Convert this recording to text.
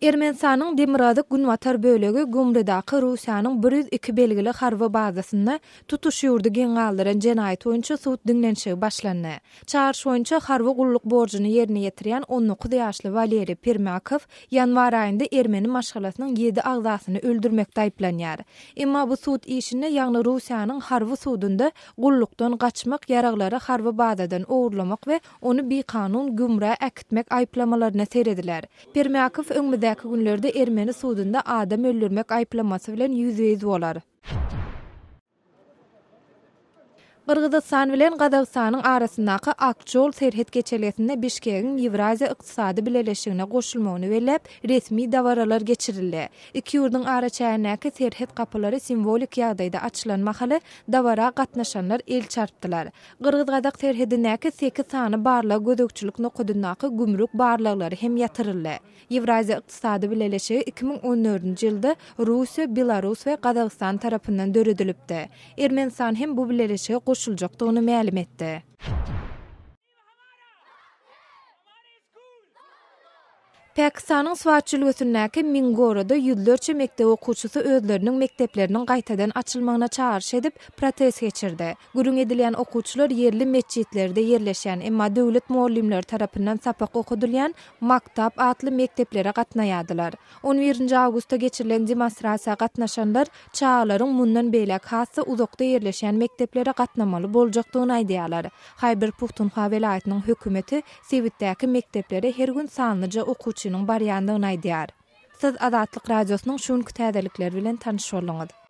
Ermenistanyň Demirgazyk Günwatar bölegi Gumrydaky Russiýanyň 102 belgili harby bazasynda tutuş ýurdu geňaldyran jenaýat boýunça suwt dinlenşigi başlandy. Çarş boýunça harby gulluk borjuny ýerine ýetirýän 19 ýaşly Valeri Permyakow ýanwar aýynda Ermeni maşgalasynyň 7 agzasyny öldürmekde aýplanýar. Emma bu suwt işini ýagny Russiýanyň harby suwdunda gullukdan gaçmak, ýaraglary harby bazadan owurlamak we ony bikanun gümrä äkitmek aýplamalaryna serediler. Permyakow öňmüzdäki günlerde Ermeni suwdunda adam öldürmek aýplamasy bilen ýüzüýiz bolar. Qırgızstan bilen Gazagstanyň arasyndaky Akçol serhet geçerlisinde Bişkegiň Ewraziýa ykdysady bileşigine goşulmagyny belläp resmi dawaralar geçirildi. Iki ýurdun araçaýyndaky serhet kapylary simbolik ýagdaýda açylanmahaly dawara gatnaşanlar el çarpdylar. Qırgız-Gazak serhedindäki 8 sany barla gözükçülük nokudundaky gümrük barlaglary hem ýatyryldy. Ewraziýa ykdysady bileşigi 2014-nji ýylda Russiýa, Belarus we Gazagstan tarapyndan döredilipdi. Ermenistan hem bu bileşigi goşuljakdygyny ma'lum etdi. Pakistanyň Swatçylyk ösündäki Mingorada ýüzlerçe mektep okuwçysy özleriniň mektepleriniň gaýtadan açylmagyna çağırş edip protest geçirdi. Gürüň edilen okuwçylar yerli meçhitlerde ýerleşýän emma döwlet muallimleri tarapyndan sapak okudylýan Maktab atly mekteplere gatnaýadylar. 11-nji awgustda geçirilen demonstrasiýa gatnaşanlar çağlaryň mundan beýlek hassa uzakda ýerleşýän mekteplere gatnamaly boljakdygyny aýdýarlar. Haýber Puhtunhwa welaýatynyň hökümeti Sewitdäki mekteplere her gün sanlyja okuwçy baryandygyny aýdýar. Siz Azatlyk radiosynyň şunkü täzelikleri bilen tanış bolňyz.